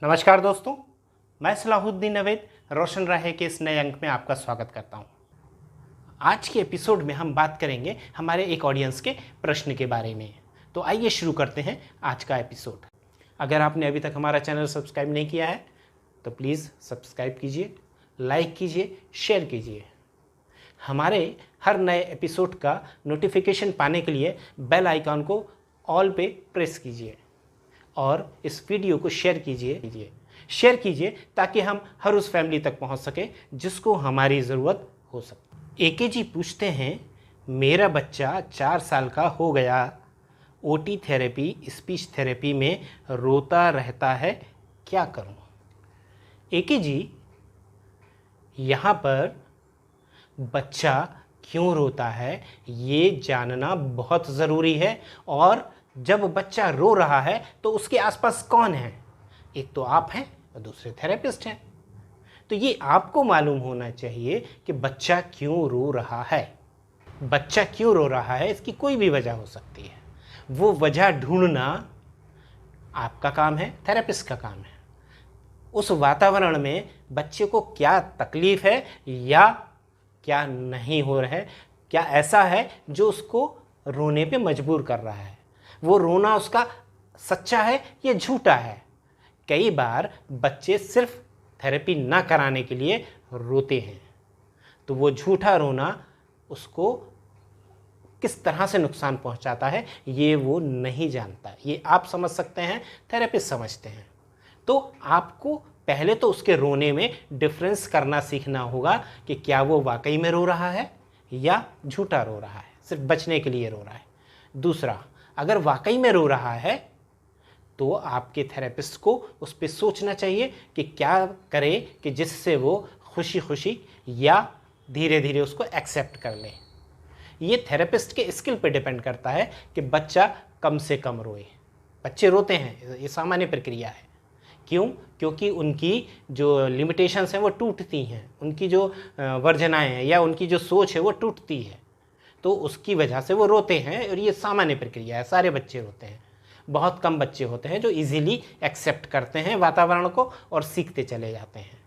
नमस्कार दोस्तों, मैं सलाहुद्दीन नवेद रोशन राहे के इस नए अंक में आपका स्वागत करता हूं। आज के एपिसोड में हम बात करेंगे हमारे एक ऑडियंस के प्रश्न के बारे में। तो आइए शुरू करते हैं आज का एपिसोड। अगर आपने अभी तक हमारा चैनल सब्सक्राइब नहीं किया है तो प्लीज़ सब्सक्राइब कीजिए, लाइक कीजिए, शेयर कीजिए। हमारे हर नए एपिसोड का नोटिफिकेशन पाने के लिए बेल आइकॉन को ऑल पे प्रेस कीजिए और इस वीडियो को शेयर कीजिए ताकि हम हर उस फैमिली तक पहुंच सके जिसको हमारी ज़रूरत हो सके। एके जी पूछते हैं, मेरा बच्चा 4 साल का हो गया, ओटी थेरेपी स्पीच थेरेपी में रोता रहता है, क्या करूं? एके जी, यहाँ पर बच्चा क्यों रोता है ये जानना बहुत ज़रूरी है। और जब बच्चा रो रहा है तो उसके आसपास कौन है? एक तो आप हैं और दूसरे थेरेपिस्ट हैं। तो ये आपको मालूम होना चाहिए कि बच्चा क्यों रो रहा है। बच्चा क्यों रो रहा है इसकी कोई भी वजह हो सकती है। वो वजह ढूंढना आपका काम है, थेरेपिस्ट का काम है। उस वातावरण में बच्चे को क्या तकलीफ है या क्या नहीं हो रहा है, क्या ऐसा है जो उसको रोने पे मजबूर कर रहा है, वो रोना उसका सच्चा है या झूठा है। कई बार बच्चे सिर्फ थेरेपी ना कराने के लिए रोते हैं, तो वो झूठा रोना उसको किस तरह से नुकसान पहुंचाता है ये वो नहीं जानता। ये आप समझ सकते हैं, थेरेपिस्ट समझते हैं। तो आपको पहले तो उसके रोने में डिफरेंस करना सीखना होगा कि क्या वो वाकई में रो रहा है या झूठा रो रहा है, सिर्फ बचने के लिए रो रहा है। दूसरा, अगर वाकई में रो रहा है तो आपके थेरेपिस्ट को उस पर सोचना चाहिए कि क्या करे कि जिससे वो खुशी खुशी या धीरे धीरे उसको एक्सेप्ट कर ले। ये थेरेपिस्ट के स्किल पे डिपेंड करता है कि बच्चा कम से कम रोए। बच्चे रोते हैं, ये सामान्य प्रक्रिया है। क्यों? क्योंकि उनकी जो लिमिटेशंस हैं वो टूटती हैं, उनकी जो वर्जनाएँ हैं या उनकी जो सोच है वो टूटती है, तो उसकी वजह से वो रोते हैं। और ये सामान्य प्रक्रिया है, सारे बच्चे रोते हैं। बहुत कम बच्चे होते हैं जो इजीली एक्सेप्ट करते हैं वातावरण को और सीखते चले जाते हैं।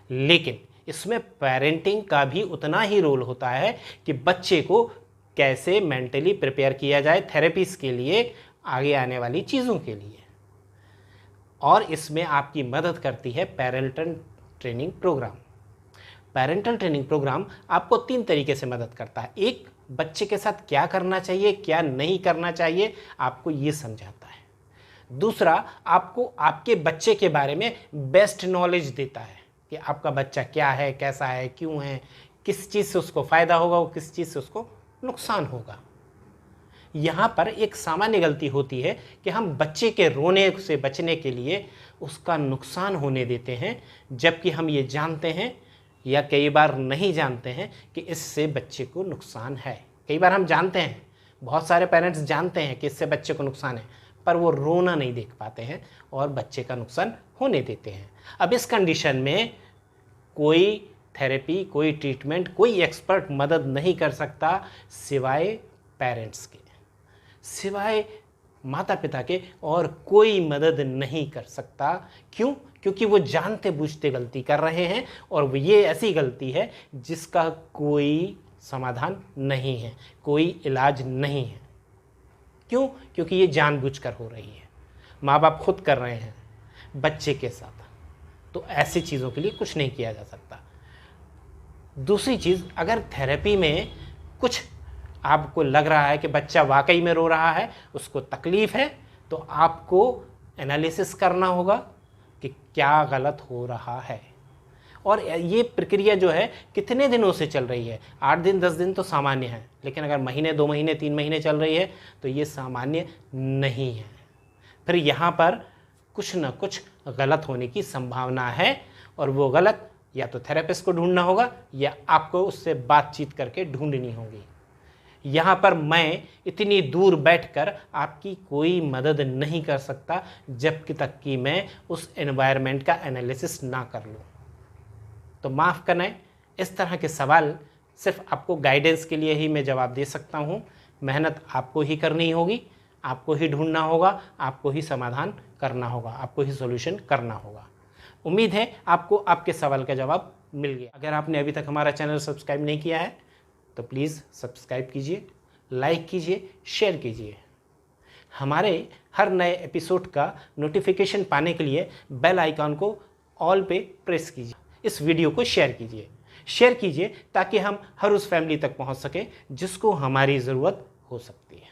लेकिन इसमें पेरेंटिंग का भी उतना ही रोल होता है कि बच्चे को कैसे मेंटली प्रिपेयर किया जाए थेरेपीज के लिए, आगे आने वाली चीज़ों के लिए। और इसमें आपकी मदद करती है parental training programme. Parental training programme आपको 3 तरीके से मदद करता है। एक, बच्चे के साथ क्या करना चाहिए, क्या नहीं करना चाहिए, आपको ये समझाता है। दूसरा, आपको आपके बच्चे के बारे में बेस्ट नॉलेज देता है कि आपका बच्चा क्या है, कैसा है, क्यों है, किस चीज़ से उसको फ़ायदा होगा और किस चीज़ से उसको नुकसान होगा। यहाँ पर एक सामान्य गलती होती है कि हम बच्चे के रोने से बचने के लिए उसका नुकसान होने देते हैं, जबकि हम ये जानते हैं या कई बार नहीं जानते हैं कि इससे बच्चे को नुकसान है। कई बार हम जानते हैं, बहुत सारे पेरेंट्स जानते हैं कि इससे बच्चे को नुकसान है, पर वो रोना नहीं देख पाते हैं और बच्चे का नुकसान होने देते हैं। अब इस कंडीशन में कोई थेरेपी, कोई ट्रीटमेंट, कोई एक्सपर्ट मदद नहीं कर सकता सिवाय पेरेंट्स के, सिवाय माता पिता के और कोई मदद नहीं कर सकता। क्यों? क्योंकि वो जानते बूझते गलती कर रहे हैं और ये ऐसी गलती है जिसका कोई समाधान नहीं है, कोई इलाज नहीं है। क्यों? क्योंकि ये जानबूझकर हो रही है, माँ बाप खुद कर रहे हैं बच्चे के साथ। तो ऐसी चीज़ों के लिए कुछ नहीं किया जा सकता। दूसरी चीज़, अगर थेरेपी में कुछ आपको लग रहा है कि बच्चा वाकई में रो रहा है, उसको तकलीफ है, तो आपको एनालिसिस करना होगा कि क्या गलत हो रहा है। और ये प्रक्रिया जो है कितने दिनों से चल रही है? 8 दिन 10 दिन तो सामान्य है, लेकिन अगर महीने, 2 महीने, 3 महीने चल रही है तो ये सामान्य नहीं है। फिर यहाँ पर कुछ ना कुछ गलत होने की संभावना है और वो गलत या तो थेरेपिस्ट को ढूंढना होगा या आपको उससे बातचीत करके ढूंढनी होगी। यहाँ पर मैं इतनी दूर बैठकर आपकी कोई मदद नहीं कर सकता जब तक कि मैं उस एनवायरनमेंट का एनालिसिस ना कर लूँ। तो माफ़ करना, इस तरह के सवाल सिर्फ आपको गाइडेंस के लिए ही मैं जवाब दे सकता हूँ। मेहनत आपको ही करनी होगी, आपको ही ढूंढना होगा, आपको ही समाधान करना होगा, आपको ही सॉल्यूशन करना होगा। उम्मीद है आपको आपके सवाल का जवाब मिल गया। अगर आपने अभी तक हमारा चैनल सब्सक्राइब नहीं किया है तो प्लीज़ सब्सक्राइब कीजिए, लाइक कीजिए, शेयर कीजिए। हमारे हर नए एपिसोड का नोटिफिकेशन पाने के लिए बेल आइकन को ऑल पे प्रेस कीजिए। इस वीडियो को शेयर कीजिए ताकि हम हर उस फैमिली तक पहुंच सके जिसको हमारी ज़रूरत हो सकती है।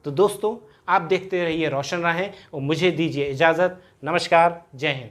तो दोस्तों, आप देखते रहिए रोशन राहें और मुझे दीजिए इजाज़त। नमस्कार, जय हिंद।